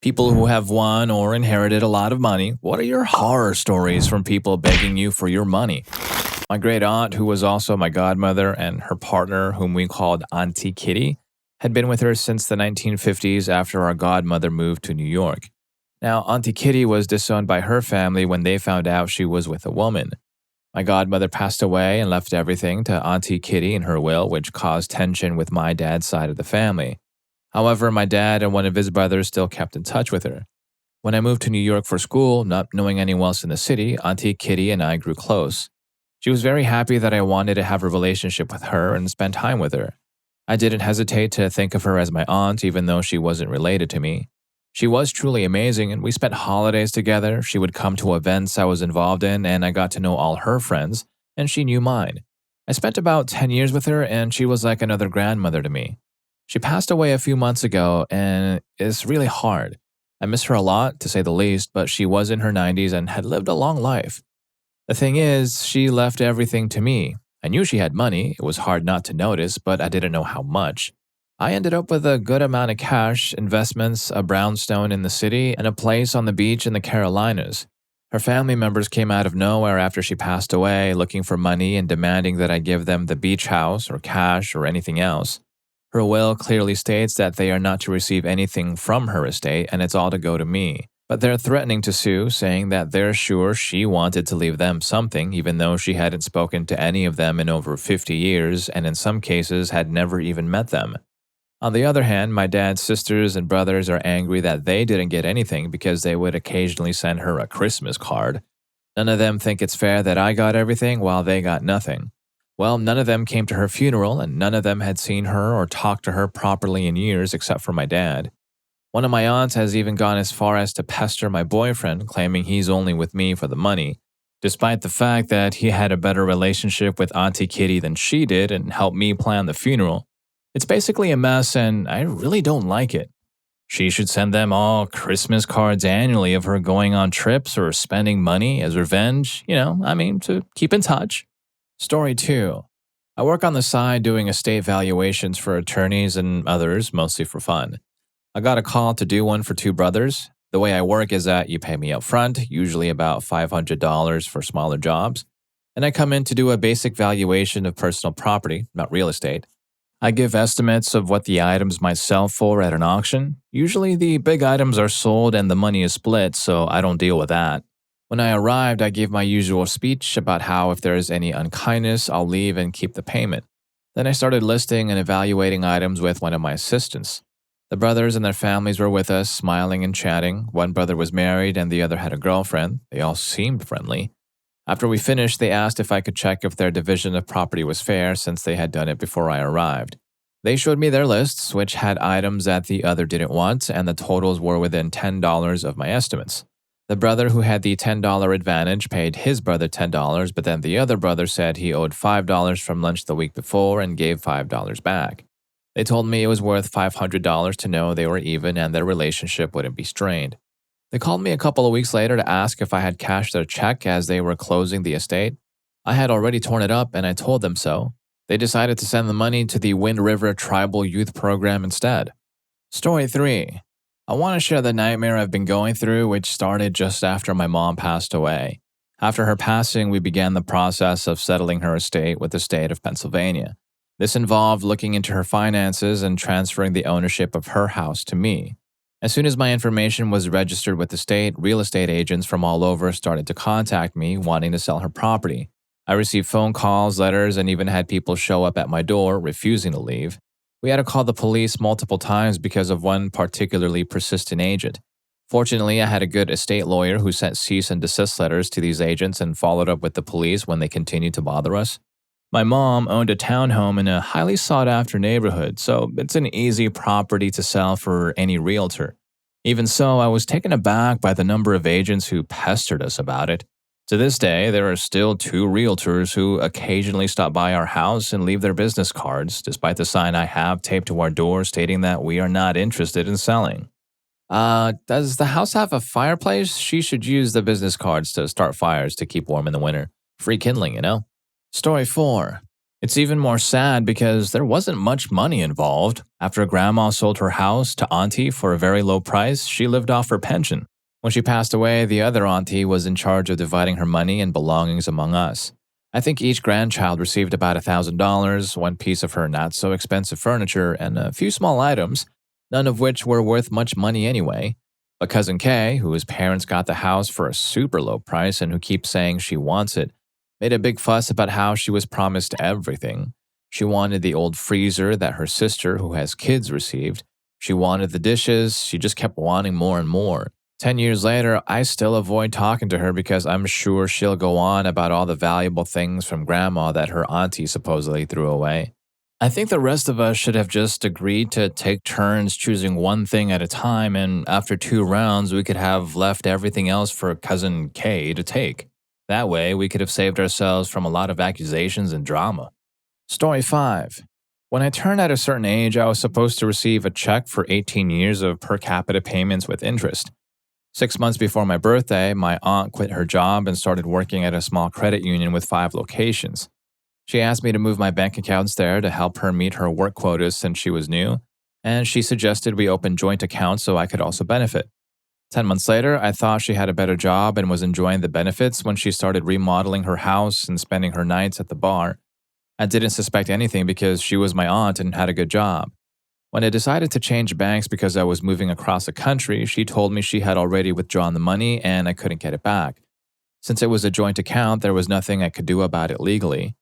People who have won or inherited a lot of money, what are your horror stories from people begging you for your money? My great aunt, who was also my godmother, and her partner, whom we called Auntie Kitty, had been with her since the 1950s after our godmother moved to New York. Now, Auntie Kitty was disowned by her family when they found out she was with a woman. My godmother passed away and left everything to Auntie Kitty in her will, which caused tension with my dad's side of the family. However, my dad and one of his brothers still kept in touch with her. When I moved to New York for school, not knowing anyone else in the city, Auntie Kitty and I grew close. She was very happy that I wanted to have a relationship with her and spend time with her. I didn't hesitate to think of her as my aunt, even though she wasn't related to me. She was truly amazing, and we spent holidays together. She would come to events I was involved in, and I got to know all her friends, and she knew mine. I spent about 10 years with her, and she was like another grandmother to me. She passed away a few months ago, and it's really hard. I miss her a lot, to say the least, but she was in her 90s and had lived a long life. The thing is, she left everything to me. I knew she had money. It was hard not to notice, but I didn't know how much. I ended up with a good amount of cash, investments, a brownstone in the city, and a place on the beach in the Carolinas. Her family members came out of nowhere after she passed away, looking for money and demanding that I give them the beach house or cash or anything else. Her will clearly states that they are not to receive anything from her estate and it's all to go to me. But they're threatening to sue, saying that they're sure she wanted to leave them something, even though she hadn't spoken to any of them in over 50 years and in some cases had never even met them. On the other hand, my dad's sisters and brothers are angry that they didn't get anything because they would occasionally send her a Christmas card. None of them think it's fair that I got everything while they got nothing. Well, none of them came to her funeral, and none of them had seen her or talked to her properly in years except for my dad. One of my aunts has even gone as far as to pester my boyfriend, claiming he's only with me for the money, despite the fact that he had a better relationship with Auntie Kitty than she did and helped me plan the funeral. It's basically a mess, and I really don't like it. She should send them all Christmas cards annually of her going on trips or spending money as revenge, to keep in touch. Story 2. I work on the side doing estate valuations for attorneys and others, mostly for fun. I got a call to do one for 2 brothers. The way I work is that you pay me up front, usually about $500 for smaller jobs, and I come in to do a basic valuation of personal property, not real estate. I give estimates of what the items might sell for at an auction. Usually the big items are sold and the money is split, so I don't deal with that. When I arrived, I gave my usual speech about how if there is any unkindness, I'll leave and keep the payment. Then I started listing and evaluating items with one of my assistants. The brothers and their families were with us, smiling and chatting. One brother was married and the other had a girlfriend. They all seemed friendly. After we finished, they asked if I could check if their division of property was fair since they had done it before I arrived. They showed me their lists, which had items that the other didn't want, and the totals were within $10 of my estimates. The brother who had the $10 advantage paid his brother $10, but then the other brother said he owed $5 from lunch the week before and gave $5 back. They told me it was worth $500 to know they were even and their relationship wouldn't be strained. They called me a couple of weeks later to ask if I had cashed their check as they were closing the estate. I had already torn it up and I told them so. They decided to send the money to the Wind River Tribal Youth Program instead. Story 3. I want to share the nightmare I've been going through, which started just after my mom passed away. After her passing, we began the process of settling her estate with the state of Pennsylvania. This involved looking into her finances and transferring the ownership of her house to me. As soon as my information was registered with the state, real estate agents from all over started to contact me wanting to sell her property. I received phone calls, letters, and even had people show up at my door refusing to leave. We had to call the police multiple times because of one particularly persistent agent. Fortunately, I had a good estate lawyer who sent cease and desist letters to these agents and followed up with the police when they continued to bother us. My mom owned a townhome in a highly sought-after neighborhood, so it's an easy property to sell for any realtor. Even so, I was taken aback by the number of agents who pestered us about it. To this day, there are still 2 realtors who occasionally stop by our house and leave their business cards, despite the sign I have taped to our door stating that we are not interested in selling. Does the house have a fireplace? She should use the business cards to start fires to keep warm in the winter. Free kindling, Story 4. It's even more sad because there wasn't much money involved. After Grandma sold her house to Auntie for a very low price, she lived off her pension. When she passed away, the other Auntie was in charge of dividing her money and belongings among us. I think each grandchild received about $1,000, one piece of her not so expensive furniture, and a few small items, none of which were worth much money anyway. But Cousin Kay, whose parents got the house for a super low price and who keeps saying she wants it, made a big fuss about how she was promised everything. She wanted the old freezer that her sister, who has kids, received. She wanted the dishes. She just kept wanting more and more. 10 years later, I still avoid talking to her because I'm sure she'll go on about all the valuable things from Grandma that her auntie supposedly threw away. I think the rest of us should have just agreed to take turns choosing one thing at a time, and after 2 rounds, we could have left everything else for Cousin Kay to take. That way, we could have saved ourselves from a lot of accusations and drama. Story 5. When I turned at a certain age, I was supposed to receive a check for 18 years of per capita payments with interest. 6 months before my birthday, my aunt quit her job and started working at a small credit union with 5 locations. She asked me to move my bank accounts there to help her meet her work quotas since she was new, and she suggested we open joint accounts so I could also benefit. 10 months later, I thought she had a better job and was enjoying the benefits when she started remodeling her house and spending her nights at the bar. I didn't suspect anything because she was my aunt and had a good job. When I decided to change banks because I was moving across the country, she told me she had already withdrawn the money and I couldn't get it back. Since it was a joint account, there was nothing I could do about it legally.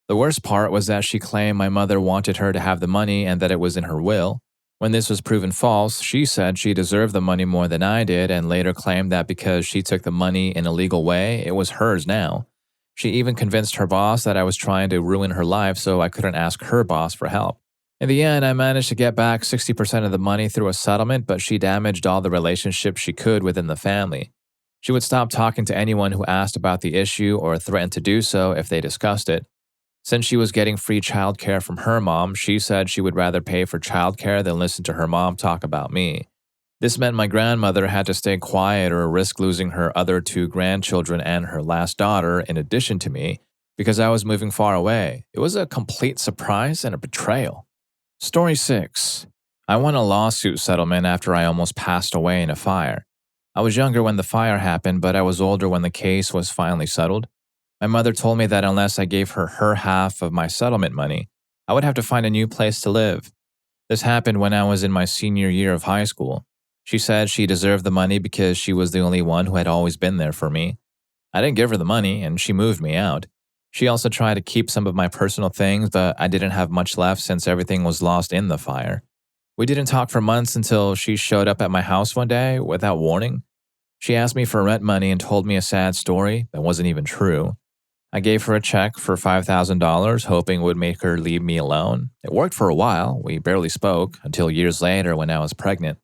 The worst part was that she claimed my mother wanted her to have the money and that it was in her will. When this was proven false, she said she deserved the money more than I did and later claimed that because she took the money in a legal way, it was hers now. She even convinced her boss that I was trying to ruin her life so I couldn't ask her boss for help. In the end, I managed to get back 60% of the money through a settlement, but she damaged all the relationships she could within the family. She would stop talking to anyone who asked about the issue or threatened to do so if they discussed it. Since she was getting free childcare from her mom, she said she would rather pay for childcare than listen to her mom talk about me. This meant my grandmother had to stay quiet or risk losing her other 2 grandchildren and her last daughter in addition to me because I was moving far away. It was a complete surprise and a betrayal. Story 6. I won a lawsuit settlement after I almost passed away in a fire. I was younger when the fire happened, but I was older when the case was finally settled. My mother told me that unless I gave her her half of my settlement money, I would have to find a new place to live. This happened when I was in my senior year of high school. She said she deserved the money because she was the only one who had always been there for me. I didn't give her the money, and she moved me out. She also tried to keep some of my personal things, but I didn't have much left since everything was lost in the fire. We didn't talk for months until she showed up at my house one day without warning. She asked me for rent money and told me a sad story that wasn't even true. I gave her a check for $5,000, hoping it would make her leave me alone. It worked for a while. We barely spoke until years later when I was pregnant.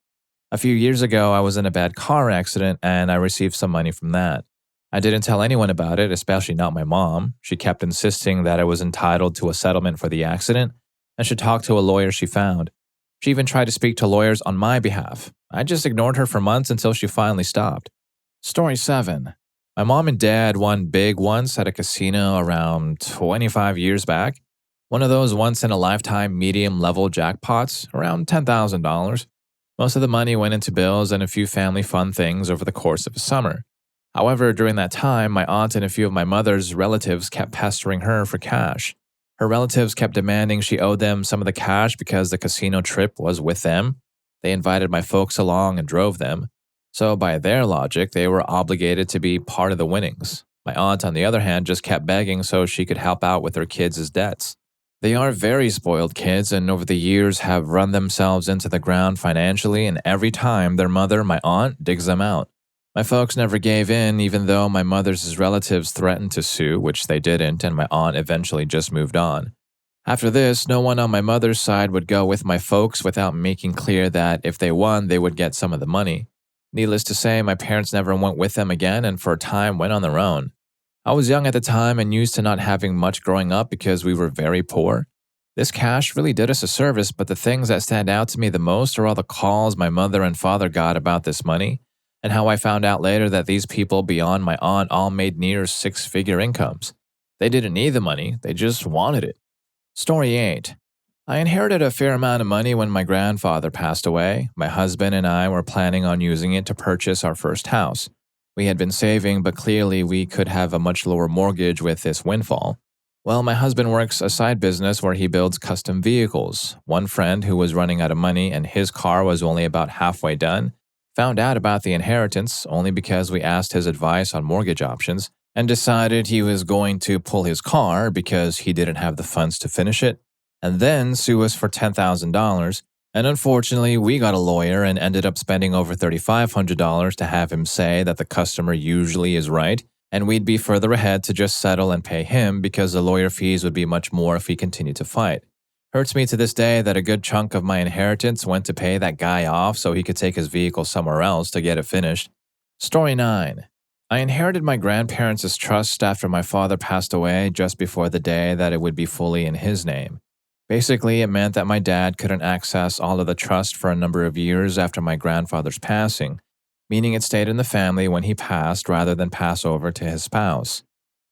A few years ago, I was in a bad car accident and I received some money from that. I didn't tell anyone about it, especially not my mom. She kept insisting that I was entitled to a settlement for the accident and should talk to a lawyer she found. She even tried to speak to lawyers on my behalf. I just ignored her for months until she finally stopped. Story 7. My mom and dad won big once at a casino around 25 years back. One of those once-in-a-lifetime medium-level jackpots, around $10,000. Most of the money went into bills and a few family fun things over the course of a summer. However, during that time, my aunt and a few of my mother's relatives kept pestering her for cash. Her relatives kept demanding she owed them some of the cash because the casino trip was with them. They invited my folks along and drove them. So by their logic, they were obligated to be part of the winnings. My aunt, on the other hand, just kept begging so she could help out with her kids' debts. They are very spoiled kids and over the years have run themselves into the ground financially, and every time their mother, my aunt, digs them out. My folks never gave in, even though my mother's relatives threatened to sue, which they didn't, and my aunt eventually just moved on. After this, no one on my mother's side would go with my folks without making clear that if they won, they would get some of the money. Needless to say, my parents never went with them again and for a time went on their own. I was young at the time and used to not having much growing up because we were very poor. This cash really did us a service, but the things that stand out to me the most are all the calls my mother and father got about this money, and how I found out later that these people beyond my aunt all made near 6-figure incomes. They didn't need the money, they just wanted it. Story 8. I inherited a fair amount of money when my grandfather passed away. My husband and I were planning on using it to purchase our first house. We had been saving, but clearly we could have a much lower mortgage with this windfall. Well, my husband works a side business where he builds custom vehicles. One friend who was running out of money and his car was only about halfway done found out about the inheritance only because we asked his advice on mortgage options and decided he was going to pull his car because he didn't have the funds to finish it and then sue us for $10,000. And unfortunately, we got a lawyer and ended up spending over $3,500 to have him say that the customer usually is right, and we'd be further ahead to just settle and pay him because the lawyer fees would be much more if we continued to fight. Hurts me to this day that a good chunk of my inheritance went to pay that guy off so he could take his vehicle somewhere else to get it finished. Story 9. I inherited my grandparents' trust after my father passed away just before the day that it would be fully in his name. Basically, it meant that my dad couldn't access all of the trust for a number of years after my grandfather's passing, meaning it stayed in the family when he passed rather than pass over to his spouse.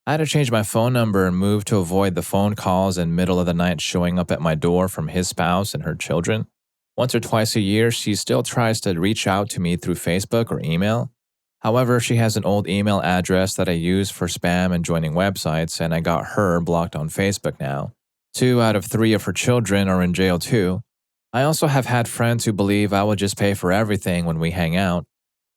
I had to change my phone number and move to avoid the phone calls in middle of the night showing up at my door from his spouse and her children. Once or twice a year, she still tries to reach out to me through Facebook or email. However, she has an old email address that I use for spam and joining websites, and I got her blocked on Facebook now. 2 out of 3 of her children are in jail too. I also have had friends who believe I will just pay for everything when we hang out.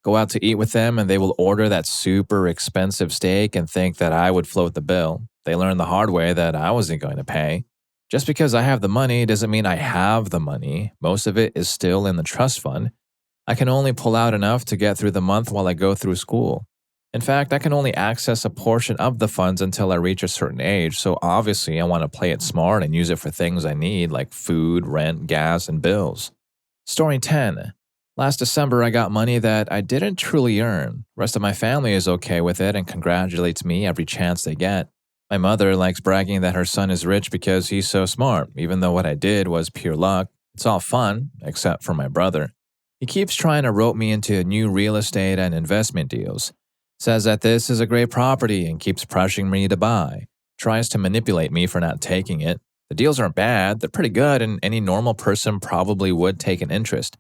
Go out to eat with them and they will order that super expensive steak and think that I would float the bill. They learned the hard way that I wasn't going to pay. Just because I have the money doesn't mean I have the money. Most of it is still in the trust fund. I can only pull out enough to get through the month while I go through school. In fact, I can only access a portion of the funds until I reach a certain age, so obviously I want to play it smart and use it for things I need like food, rent, gas, and bills. Story 10. Last December, I got money that I didn't truly earn. Rest of my family is okay with it and congratulates me every chance they get. My mother likes bragging that her son is rich because he's so smart, even though what I did was pure luck. It's all fun, except for my brother. He keeps trying to rope me into new real estate and investment deals. Says that this is a great property and keeps pressuring me to buy. Tries to manipulate me for not taking it. The deals aren't bad, they're pretty good, and any normal person probably would take an interest.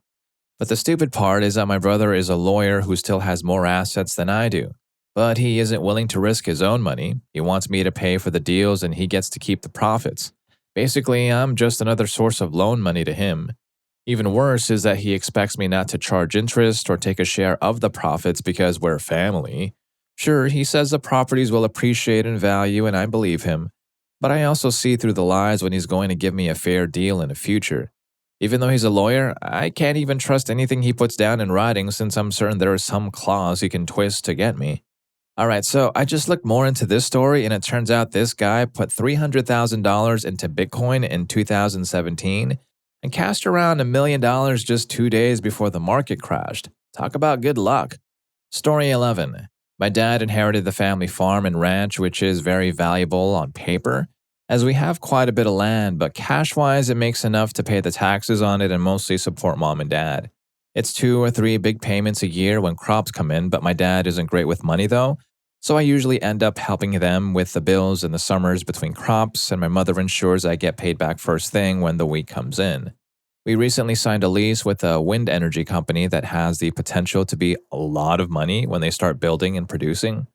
But the stupid part is that my brother is a lawyer who still has more assets than I do. But he isn't willing to risk his own money. He wants me to pay for the deals and he gets to keep the profits. Basically, I'm just another source of loan money to him. Even worse is that he expects me not to charge interest or take a share of the profits because we're family. Sure, he says the properties will appreciate in value and I believe him. But I also see through the lies when he's going to give me a fair deal in the future. Even though he's a lawyer, I can't even trust anything he puts down in writing since I'm certain there is some clause he can twist to get me. Alright, so I just looked more into this story and it turns out this guy put $300,000 into Bitcoin in 2017 and cashed around $1 million just 2 days before the market crashed. Talk about good luck. Story 11. My dad inherited the family farm and ranch, which is very valuable on paper, as we have quite a bit of land, but cash-wise it makes enough to pay the taxes on it and mostly support mom and dad. It's 2 or 3 big payments a year when crops come in, but my dad isn't great with money though, so I usually end up helping them with the bills in the summers between crops, and my mother ensures I get paid back first thing when the week comes in. We recently signed a lease with a wind energy company that has the potential to be a lot of money when they start building and producing.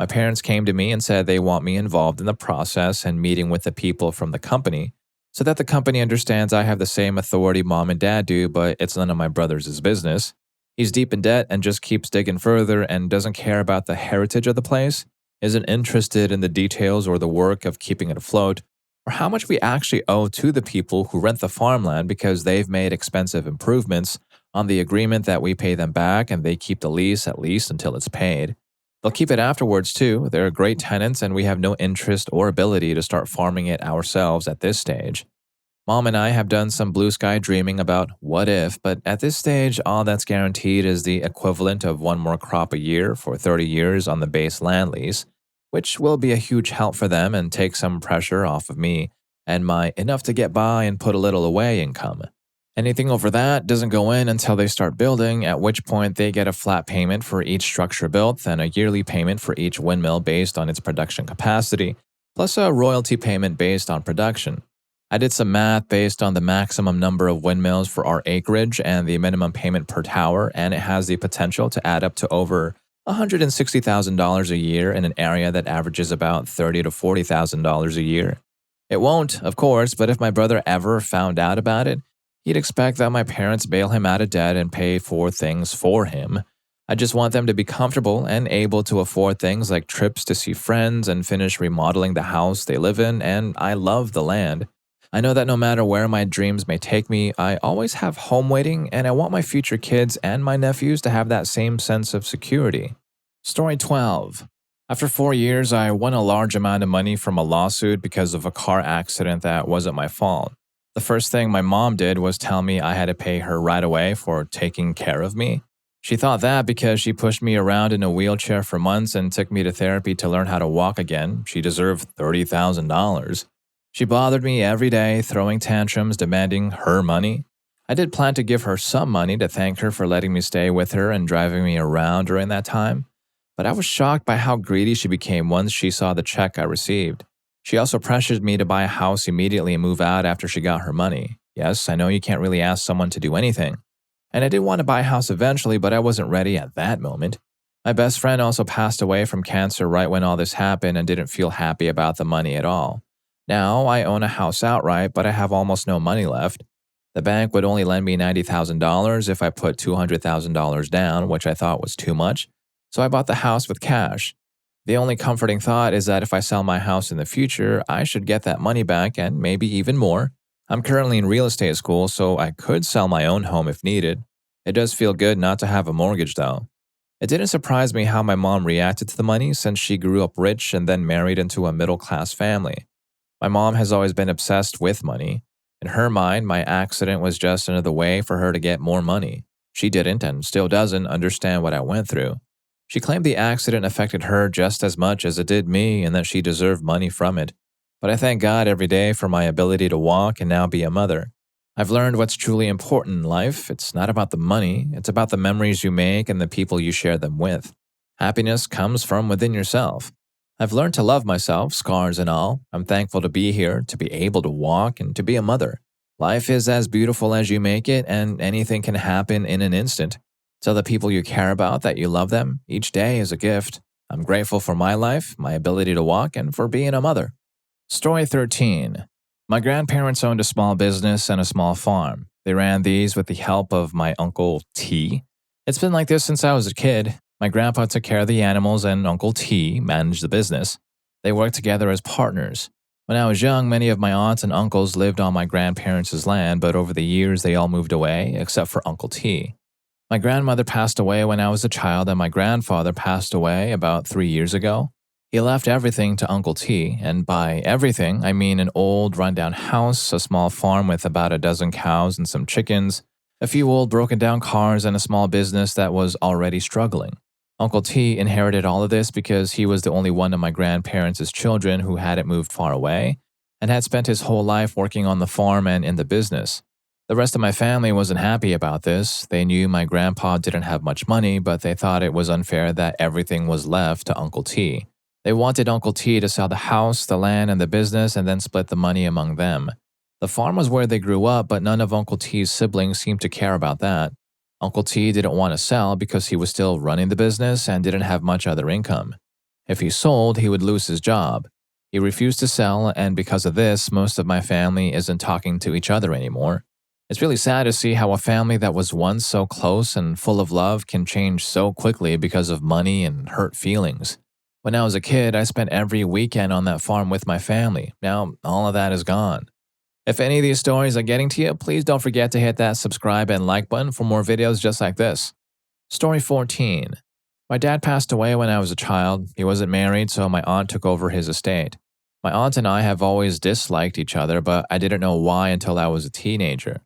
My parents came to me and said they want me involved in the process and meeting with the people from the company so that the company understands I have the same authority mom and dad do, but it's none of my brother's business. He's deep in debt and just keeps digging further and doesn't care about the heritage of the place, isn't interested in the details or the work of keeping it afloat, or how much we actually owe to the people who rent the farmland because they've made expensive improvements on the agreement that we pay them back and they keep the lease at least until it's paid. They'll keep it afterwards too. They're great tenants and we have no interest or ability to start farming it ourselves at this stage. Mom and I have done some blue sky dreaming about what if, but at this stage, all that's guaranteed is the equivalent of 1 more crop a year for 30 years on the base land lease, which will be a huge help for them and take some pressure off of me and my enough to get by and put a little away income. Anything over that doesn't go in until they start building, at which point they get a flat payment for each structure built and a yearly payment for each windmill based on its production capacity, plus a royalty payment based on production. I did some math based on the maximum number of windmills for our acreage and the minimum payment per tower, and it has the potential to add up to over $160,000 a year in an area that averages about $30,000 to $40,000 a year. It won't, of course, but if my brother ever found out about it, he'd expect that my parents bail him out of debt and pay for things for him. I just want them to be comfortable and able to afford things like trips to see friends and finish remodeling the house they live in, and I love the land. I know that no matter where my dreams may take me, I always have home waiting, and I want my future kids and my nephews to have that same sense of security. Story 12. After 4 years, I won a large amount of money from a lawsuit because of a car accident that wasn't my fault. The first thing my mom did was tell me I had to pay her right away for taking care of me. She thought that because she pushed me around in a wheelchair for months and took me to therapy to learn how to walk again, she deserved $30,000. She bothered me every day, throwing tantrums, demanding her money. I did plan to give her some money to thank her for letting me stay with her and driving me around during that time, but I was shocked by how greedy she became once she saw the check I received. She also pressured me to buy a house immediately and move out after she got her money. Yes, I know you can't really ask someone to do anything. And I did want to buy a house eventually, but I wasn't ready at that moment. My best friend also passed away from cancer right when all this happened and didn't feel happy about the money at all. Now, I own a house outright, but I have almost no money left. The bank would only lend me $90,000 if I put $200,000 down, which I thought was too much, so I bought the house with cash. The only comforting thought is that if I sell my house in the future, I should get that money back and maybe even more. I'm currently in real estate school, so I could sell my own home if needed. It does feel good not to have a mortgage, though. It didn't surprise me how my mom reacted to the money since she grew up rich and then married into a middle-class family. My mom has always been obsessed with money. In her mind, my accident was just another way for her to get more money. She didn't, and still doesn't, understand what I went through. She claimed the accident affected her just as much as it did me and that she deserved money from it. But I thank God every day for my ability to walk and now be a mother. I've learned what's truly important in life. It's not about the money, it's about the memories you make and the people you share them with. Happiness comes from within yourself. I've learned to love myself, scars and all. I'm thankful to be here, to be able to walk, and to be a mother. Life is as beautiful as you make it, and anything can happen in an instant. Tell the people you care about that you love them. Each day is a gift. I'm grateful for my life, my ability to walk, and for being a mother. Story 13. My grandparents owned a small business and a small farm. They ran these with the help of my Uncle T. It's been like this since I was a kid. My grandpa took care of the animals and Uncle T managed the business. They worked together as partners. When I was young, many of my aunts and uncles lived on my grandparents' land, but over the years they all moved away, except for Uncle T. My grandmother passed away when I was a child, and my grandfather passed away about 3 years ago. He left everything to Uncle T, and by everything, I mean an old rundown house, a small farm with about a dozen cows and some chickens, a few old broken down cars, and a small business that was already struggling. Uncle T inherited all of this because he was the only one of my grandparents' children who hadn't moved far away and had spent his whole life working on the farm and in the business. The rest of my family wasn't happy about this. They knew my grandpa didn't have much money, but they thought it was unfair that everything was left to Uncle T. They wanted Uncle T to sell the house, the land, and the business and then split the money among them. The farm was where they grew up, but none of Uncle T's siblings seemed to care about that. Uncle T didn't want to sell because he was still running the business and didn't have much other income. If he sold, he would lose his job. He refused to sell, and because of this, most of my family isn't talking to each other anymore. It's really sad to see how a family that was once so close and full of love can change so quickly because of money and hurt feelings. When I was a kid, I spent every weekend on that farm with my family. Now, all of that is gone. If any of these stories are getting to you, please don't forget to hit that subscribe and like button for more videos just like this. Story 14. My dad passed away when I was a child. He wasn't married, so my aunt took over his estate. My aunt and I have always disliked each other, but I didn't know why until I was a teenager.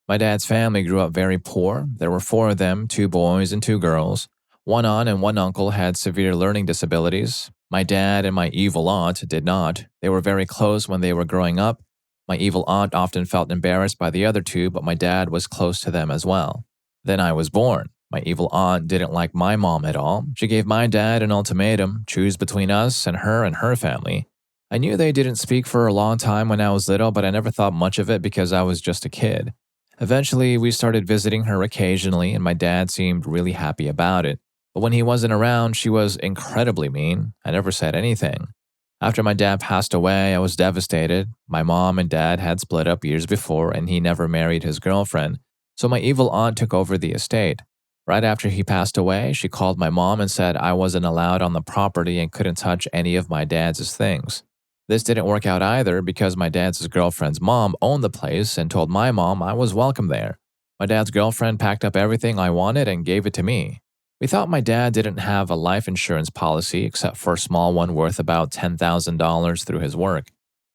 My dad's family grew up very poor. There were 4 of them, 2 boys and 2 girls. One aunt and one uncle had severe learning disabilities. My dad and my evil aunt did not. They were very close when they were growing up. My evil aunt often felt embarrassed by the other 2, but my dad was close to them as well. Then I was born. My evil aunt didn't like my mom at all. She gave my dad an ultimatum, choose between us and her family. I knew they didn't speak for a long time when I was little, but I never thought much of it because I was just a kid. Eventually, we started visiting her occasionally, and my dad seemed really happy about it. But when he wasn't around, she was incredibly mean. I never said anything. After my dad passed away, I was devastated. My mom and dad had split up years before, and he never married his girlfriend, so my evil aunt took over the estate. Right after he passed away, she called my mom and said I wasn't allowed on the property and couldn't touch any of my dad's things. This didn't work out either because my dad's girlfriend's mom owned the place and told my mom I was welcome there. My dad's girlfriend packed up everything I wanted and gave it to me. We thought my dad didn't have a life insurance policy except for a small one worth about $10,000 through his work.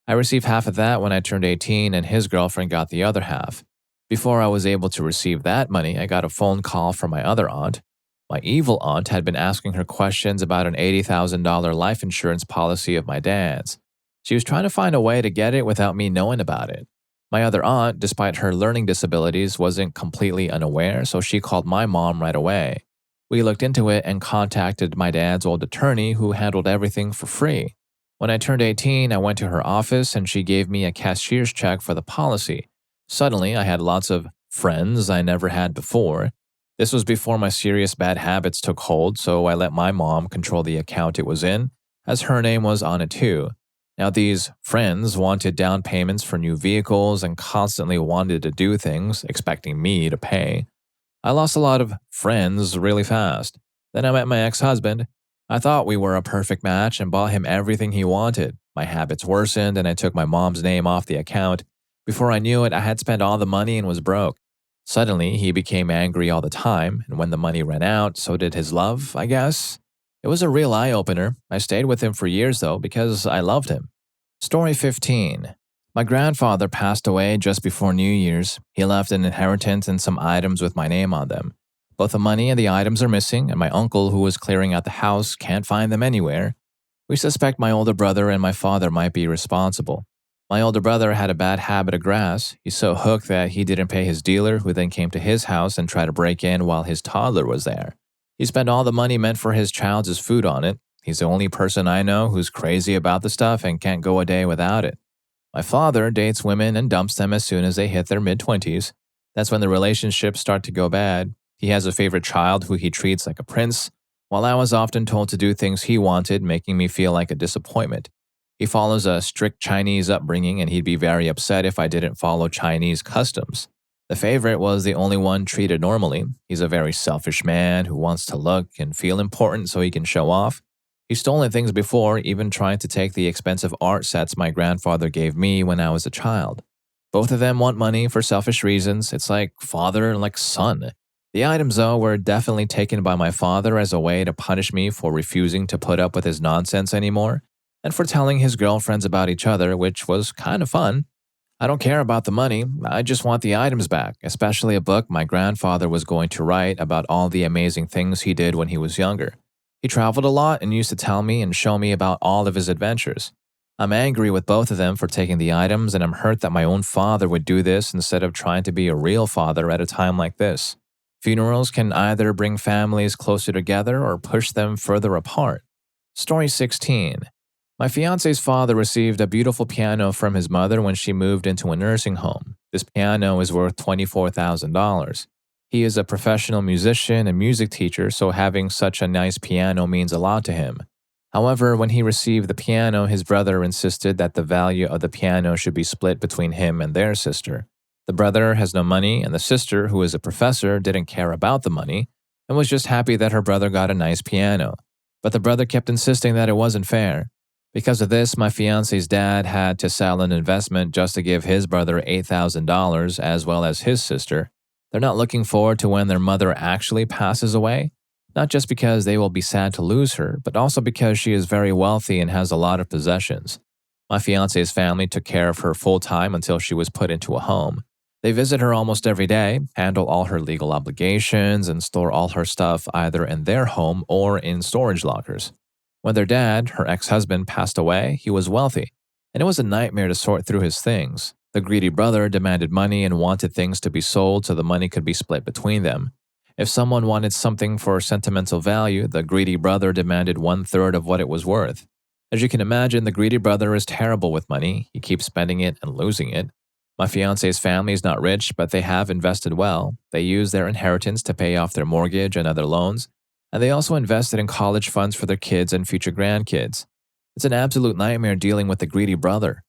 I received half of that when I turned 18 and his girlfriend got the other half. Before I was able to receive that money, I got a phone call from my other aunt. My evil aunt had been asking her questions about an $80,000 life insurance policy of my dad's. She was trying to find a way to get it without me knowing about it. My other aunt, despite her learning disabilities, wasn't completely unaware, so she called my mom right away. We looked into it and contacted my dad's old attorney who handled everything for free. When I turned 18, I went to her office and she gave me a cashier's check for the policy. Suddenly, I had lots of friends I never had before. This was before my serious bad habits took hold, so I let my mom control the account it was in, as her name was on it too. Now, these friends wanted down payments for new vehicles and constantly wanted to do things, expecting me to pay. I lost a lot of friends really fast. Then I met my ex-husband. I thought we were a perfect match and bought him everything he wanted. My habits worsened and I took my mom's name off the account. Before I knew it, I had spent all the money and was broke. Suddenly, he became angry all the time, and when the money ran out, so did his love, I guess. It was a real eye-opener. I stayed with him for years, though, because I loved him. Story 15. My grandfather passed away just before New Year's. He left an inheritance and some items with my name on them. Both the money and the items are missing, and my uncle, who was clearing out the house, can't find them anywhere. We suspect my older brother and my father might be responsible. My older brother had a bad habit of grass. He's so hooked that he didn't pay his dealer, who then came to his house and tried to break in while his toddler was there. He spent all the money meant for his child's food on it. He's the only person I know who's crazy about the stuff and can't go a day without it. My father dates women and dumps them as soon as they hit their mid-20s. That's when the relationships start to go bad. He has a favorite child who he treats like a prince, while I was often told to do things he wanted, making me feel like a disappointment. He follows a strict Chinese upbringing, and he'd be very upset if I didn't follow Chinese customs. The favorite was the only one treated normally. He's a very selfish man who wants to look and feel important so he can show off. He's stolen things before, even trying to take the expensive art sets my grandfather gave me when I was a child. Both of them want money for selfish reasons. It's like father and like son. The items, though, were definitely taken by my father as a way to punish me for refusing to put up with his nonsense anymore, and for telling his girlfriends about each other, which was kind of fun. I don't care about the money, I just want the items back, especially a book my grandfather was going to write about all the amazing things he did when he was younger. He traveled a lot and used to tell me and show me about all of his adventures. I'm angry with both of them for taking the items, and I'm hurt that my own father would do this instead of trying to be a real father at a time like this. Funerals can either bring families closer together or push them further apart. Story 16. My fiance's father received a beautiful piano from his mother when she moved into a nursing home. This piano is worth $24,000. He is a professional musician and music teacher, so having such a nice piano means a lot to him. However, when he received the piano, his brother insisted that the value of the piano should be split between him and their sister. The brother has no money, and the sister, who is a professor, didn't care about the money and was just happy that her brother got a nice piano. But the brother kept insisting that it wasn't fair. Because of this, my fiance's dad had to sell an investment just to give his brother $8,000 as well as his sister. They're not looking forward to when their mother actually passes away, not just because they will be sad to lose her, but also because she is very wealthy and has a lot of possessions. My fiance's family took care of her full-time until she was put into a home. They visit her almost every day, handle all her legal obligations, and store all her stuff either in their home or in storage lockers. When their dad, her ex-husband, passed away, he was wealthy, and it was a nightmare to sort through his things. The greedy brother demanded money and wanted things to be sold so the money could be split between them. If someone wanted something for sentimental value, the greedy brother demanded 1/3 of what it was worth. As you can imagine, the greedy brother is terrible with money. He keeps spending it and losing it. My fiance's family is not rich, but they have invested well. They use their inheritance to pay off their mortgage and other loans, and they also invested in college funds for their kids and future grandkids. It's an absolute nightmare dealing with the greedy brother.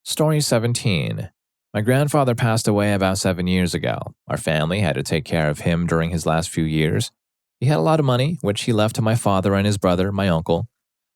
Story 17. My grandfather passed away about 7 years ago. Our family had to take care of him during his last few years. He had a lot of money, which he left to my father and his brother, my uncle.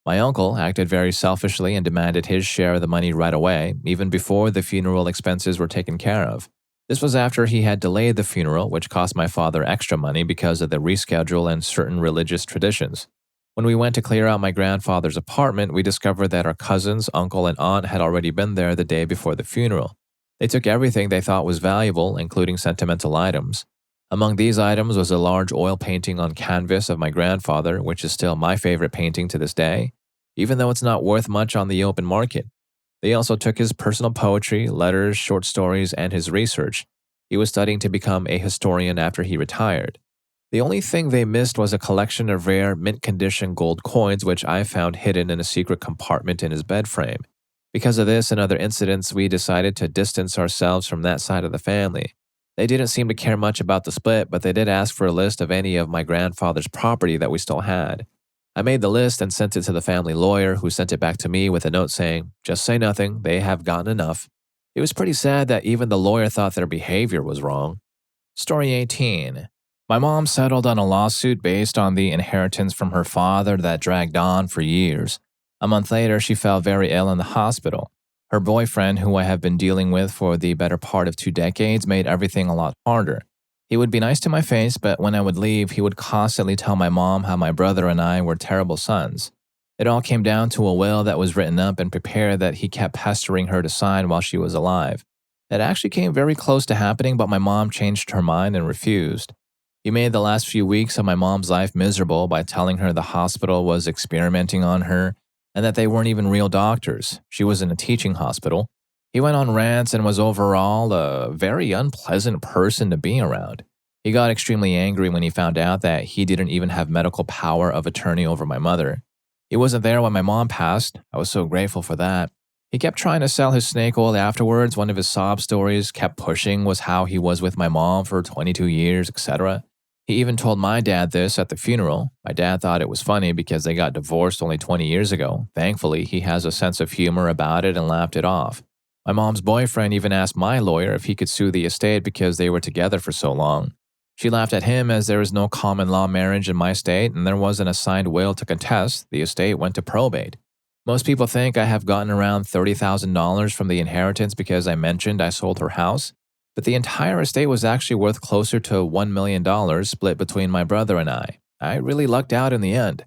My uncle acted very selfishly and demanded his share of the money right away, even before the funeral expenses were taken care of. This was after he had delayed the funeral, which cost my father extra money because of the reschedule and certain religious traditions. When we went to clear out my grandfather's apartment, we discovered that our cousins, uncle, and aunt had already been there the day before the funeral. They took everything they thought was valuable, including sentimental items. Among these items was a large oil painting on canvas of my grandfather, which is still my favorite painting to this day, even though it's not worth much on the open market. They also took his personal poetry, letters, short stories, and his research. He was studying to become a historian after he retired. The only thing they missed was a collection of rare, mint-condition gold coins, which I found hidden in a secret compartment in his bed frame. Because of this and other incidents, we decided to distance ourselves from that side of the family. They didn't seem to care much about the split, but they did ask for a list of any of my grandfather's property that we still had. I made the list and sent it to the family lawyer, who sent it back to me with a note saying, "Just say nothing, they have gotten enough." It was pretty sad that even the lawyer thought their behavior was wrong. Story 18. My mom settled on a lawsuit based on the inheritance from her father that dragged on for years. A month later, she fell very ill in the hospital. Her boyfriend, who I have been dealing with for the better part of 2 decades, made everything a lot harder. He would be nice to my face, but when I would leave, he would constantly tell my mom how my brother and I were terrible sons. It all came down to a will that was written up and prepared that he kept pestering her to sign while she was alive. It actually came very close to happening, but my mom changed her mind and refused. He made the last few weeks of my mom's life miserable by telling her the hospital was experimenting on her and that they weren't even real doctors. She was in a teaching hospital. He went on rants and was overall a very unpleasant person to be around. He got extremely angry when he found out that he didn't even have medical power of attorney over my mother. He wasn't there when my mom passed. I was so grateful for that. He kept trying to sell his snake oil afterwards. One of his sob stories kept pushing was how he was with my mom for 22 years, etc. He even told my dad this at the funeral. My dad thought it was funny because they got divorced only 20 years ago. Thankfully, he has a sense of humor about it and laughed it off. My mom's boyfriend even asked my lawyer if he could sue the estate because they were together for so long. She laughed at him as there is no common law marriage in my state and there wasn't a signed will to contest. The estate went to probate. Most people think I have gotten around $30,000 from the inheritance because I mentioned I sold her house, but the entire estate was actually worth closer to $1 million split between my brother and I. I really lucked out in the end.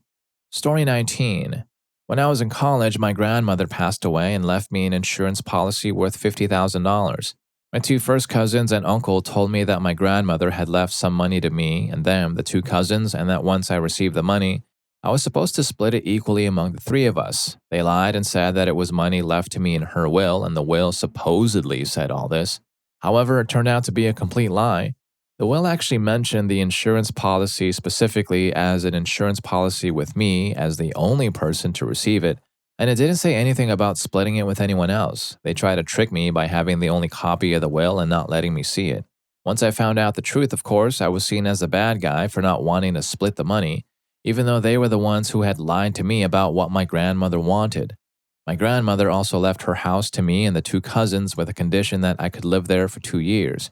Story 19. When I was in college, my grandmother passed away and left me an insurance policy worth $50,000. My 2 first cousins and uncle told me that my grandmother had left some money to me and them, the 2 cousins, and that once I received the money, I was supposed to split it equally among the 3 of us. They lied and said that it was money left to me in her will, and the will supposedly said all this. However, it turned out to be a complete lie. The will actually mentioned the insurance policy specifically as an insurance policy with me as the only person to receive it, and it didn't say anything about splitting it with anyone else. They tried to trick me by having the only copy of the will and not letting me see it. Once I found out the truth, of course, I was seen as the bad guy for not wanting to split the money, even though they were the ones who had lied to me about what my grandmother wanted. My grandmother also left her house to me and the 2 cousins with a condition that I could live there for 2 years.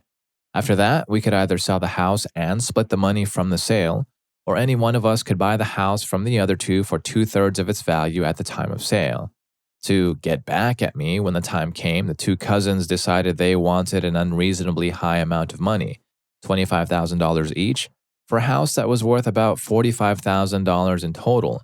After that, we could either sell the house and split the money from the sale, or any one of us could buy the house from the other 2 for 2/3 of its value at the time of sale. To get back at me when the time came, the 2 cousins decided they wanted an unreasonably high amount of money, $25,000 each, for a house that was worth about $45,000 in total.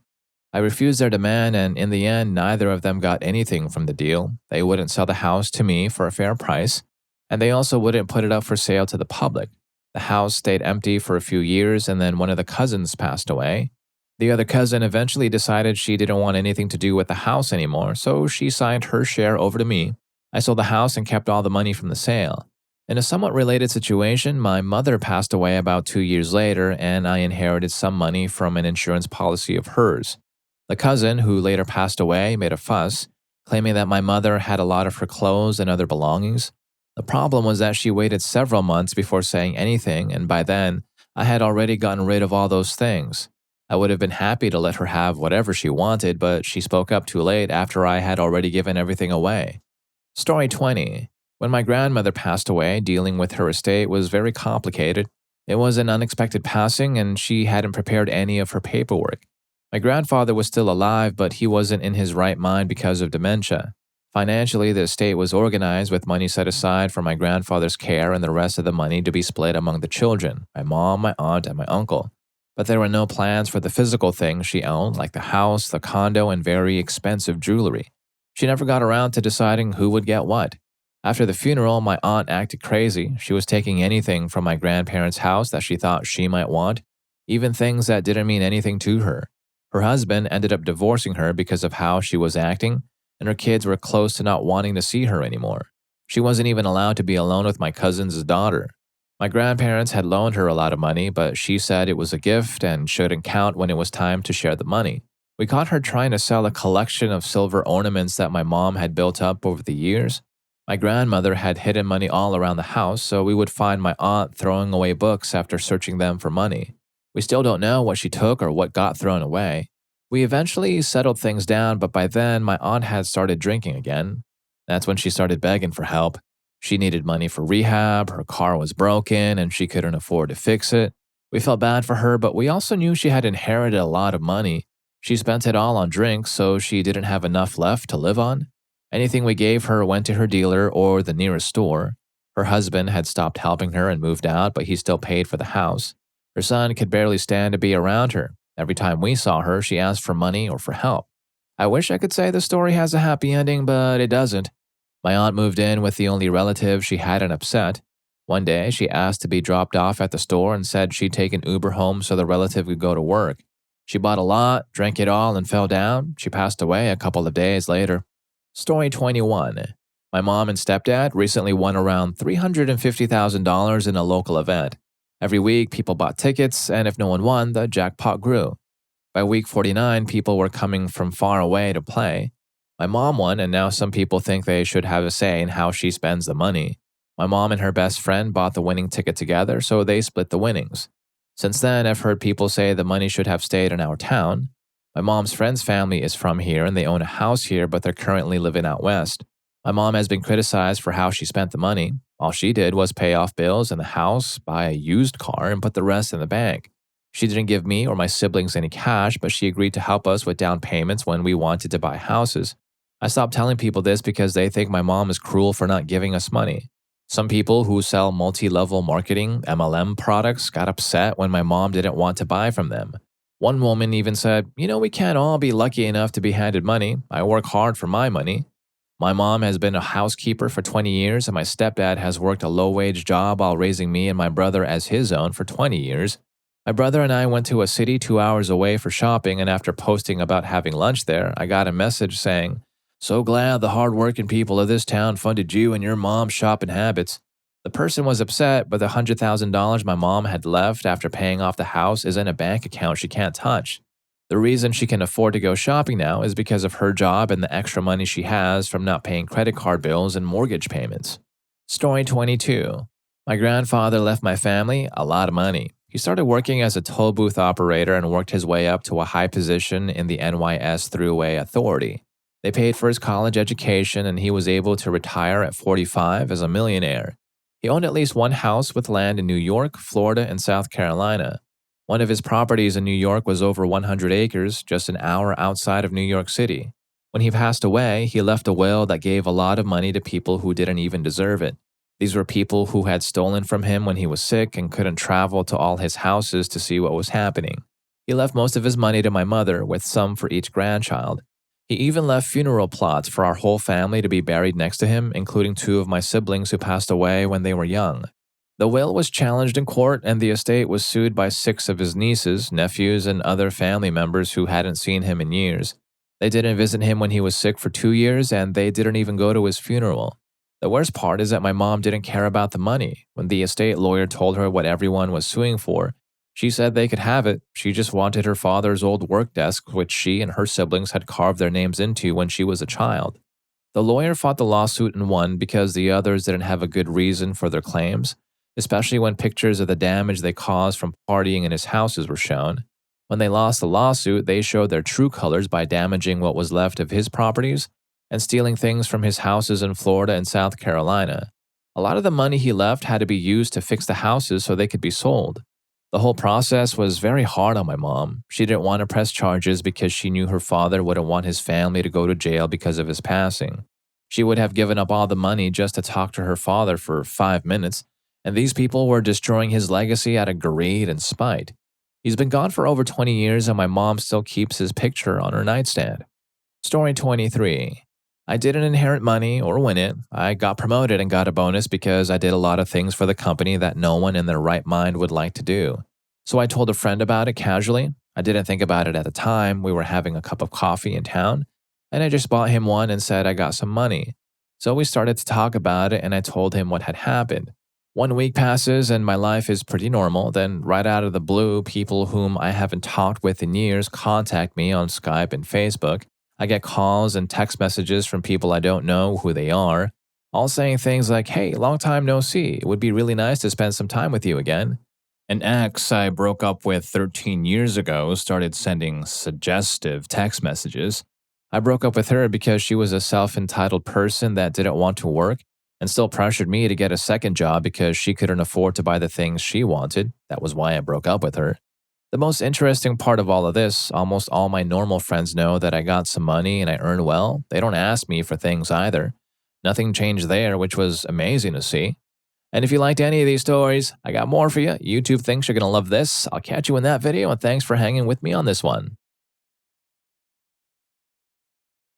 I refused their demand, and in the end, neither of them got anything from the deal. They wouldn't sell the house to me for a fair price, and they also wouldn't put it up for sale to the public. The house stayed empty for a few years, and then one of the cousins passed away. The other cousin eventually decided she didn't want anything to do with the house anymore, so she signed her share over to me. I sold the house and kept all the money from the sale. In a somewhat related situation, my mother passed away about 2 years later, and I inherited some money from an insurance policy of hers. The cousin, who later passed away, made a fuss, claiming that my mother had a lot of her clothes and other belongings. The problem was that she waited several months before saying anything, and by then, I had already gotten rid of all those things. I would have been happy to let her have whatever she wanted, but she spoke up too late after I had already given everything away. Story 20. When my grandmother passed away, dealing with her estate was very complicated. It was an unexpected passing, and she hadn't prepared any of her paperwork. My grandfather was still alive, but he wasn't in his right mind because of dementia. Financially, the estate was organized with money set aside for my grandfather's care and the rest of the money to be split among the children, my mom, my aunt, and my uncle. But there were no plans for the physical things she owned, like the house, the condo, and very expensive jewelry. She never got around to deciding who would get what. After the funeral, my aunt acted crazy. She was taking anything from my grandparents' house that she thought she might want, even things that didn't mean anything to her. Her husband ended up divorcing her because of how she was acting, and her kids were close to not wanting to see her anymore. She wasn't even allowed to be alone with my cousin's daughter. My grandparents had loaned her a lot of money, but she said it was a gift and shouldn't count when it was time to share the money. We caught her trying to sell a collection of silver ornaments that my mom had built up over the years. My grandmother had hidden money all around the house, so we would find my aunt throwing away books after searching them for money. We still don't know what she took or what got thrown away. We eventually settled things down, but by then my aunt had started drinking again. That's when she started begging for help. She needed money for rehab, her car was broken, and she couldn't afford to fix it. We felt bad for her, but we also knew she had inherited a lot of money. She spent it all on drinks, so she didn't have enough left to live on. Anything we gave her went to her dealer or the nearest store. Her husband had stopped helping her and moved out, but he still paid for the house. Her son could barely stand to be around her. Every time we saw her, she asked for money or for help. I wish I could say the story has a happy ending, but it doesn't. My aunt moved in with the only relative she hadn't upset. One day, she asked to be dropped off at the store and said she'd take an Uber home so the relative could go to work. She bought a lot, drank it all, and fell down. She passed away a couple of days later. Story 21. My mom and stepdad recently won around $350,000 in a local event. Every week, people bought tickets, and if no one won, the jackpot grew. By week 49, people were coming from far away to play. My mom won, and now some people think they should have a say in how she spends the money. My mom and her best friend bought the winning ticket together, so they split the winnings. Since then, I've heard people say the money should have stayed in our town. My mom's friend's family is from here, and they own a house here, but they're currently living out west. My mom has been criticized for how she spent the money. All she did was pay off bills and the house, buy a used car, and put the rest in the bank. She didn't give me or my siblings any cash, but she agreed to help us with down payments when we wanted to buy houses. I stopped telling people this because they think my mom is cruel for not giving us money. Some people who sell multi-level marketing, MLM products, got upset when my mom didn't want to buy from them. One woman even said, we can't all be lucky enough to be handed money. I work hard for my money. My mom has been a housekeeper for 20 years, and my stepdad has worked a low-wage job while raising me and my brother as his own for 20 years. My brother and I went to a city 2 hours away for shopping, and after posting about having lunch there, I got a message saying, "So glad the hard-working people of this town funded you and your mom's shopping habits." The person was upset, but the $100,000 my mom had left after paying off the house is in a bank account she can't touch. The reason she can afford to go shopping now is because of her job and the extra money she has from not paying credit card bills and mortgage payments. Story 22. My grandfather left my family a lot of money. He started working as a toll booth operator and worked his way up to a high position in the NYS Thruway Authority. They paid for his college education, and he was able to retire at 45 as a millionaire. He owned at least one house with land in New York, Florida, and South Carolina. One of his properties in New York was over 100 acres, just an hour outside of New York City. When he passed away, he left a will that gave a lot of money to people who didn't even deserve it. These were people who had stolen from him when he was sick and couldn't travel to all his houses to see what was happening. He left most of his money to my mother, with some for each grandchild. He even left funeral plots for our whole family to be buried next to him, including 2 of my siblings who passed away when they were young. The will was challenged in court, and the estate was sued by 6 of his nieces, nephews, and other family members who hadn't seen him in years. They didn't visit him when he was sick for 2 years, and they didn't even go to his funeral. The worst part is that my mom didn't care about the money. When the estate lawyer told her what everyone was suing for, She said they could have it. She just wanted her father's old work desk, which she and her siblings had carved their names into when she was a child. The lawyer fought the lawsuit and won because the others didn't have a good reason for their claims, especially when pictures of the damage they caused from partying in his houses were shown. When they lost the lawsuit, they showed their true colors by damaging what was left of his properties and stealing things from his houses in Florida and South Carolina. A lot of the money he left had to be used to fix the houses so they could be sold. The whole process was very hard on my mom. She didn't want to press charges because she knew her father wouldn't want his family to go to jail because of his passing. She would have given up all the money just to talk to her father for 5 minutes, and these people were destroying his legacy out of greed and spite. He's been gone for over 20 years and my mom still keeps his picture on her nightstand. Story 23. I didn't inherit money or win it. I got promoted and got a bonus because I did a lot of things for the company that no one in their right mind would like to do. So I told a friend about it casually. I didn't think about it at the time. We were having a cup of coffee in town, and I just bought him one and said I got some money. So we started to talk about it and I told him what had happened. 1 week passes and my life is pretty normal. Then right out of the blue, people whom I haven't talked with in years contact me on Skype and Facebook. I get calls and text messages from people I don't know who they are, all saying things like, "Hey, long time no see. It would be really nice to spend some time with you again." An ex I broke up with 13 years ago started sending suggestive text messages. I broke up with her because she was a self-entitled person that didn't want to work and still pressured me to get a second job because she couldn't afford to buy the things she wanted. That was why I broke up with her. The most interesting part of all of this, almost all my normal friends know that I got some money and I earn well. They don't ask me for things either. Nothing changed there, which was amazing to see. And if you liked any of these stories, I got more for you. YouTube thinks you're going to love this. I'll catch you in that video, and thanks for hanging with me on this one.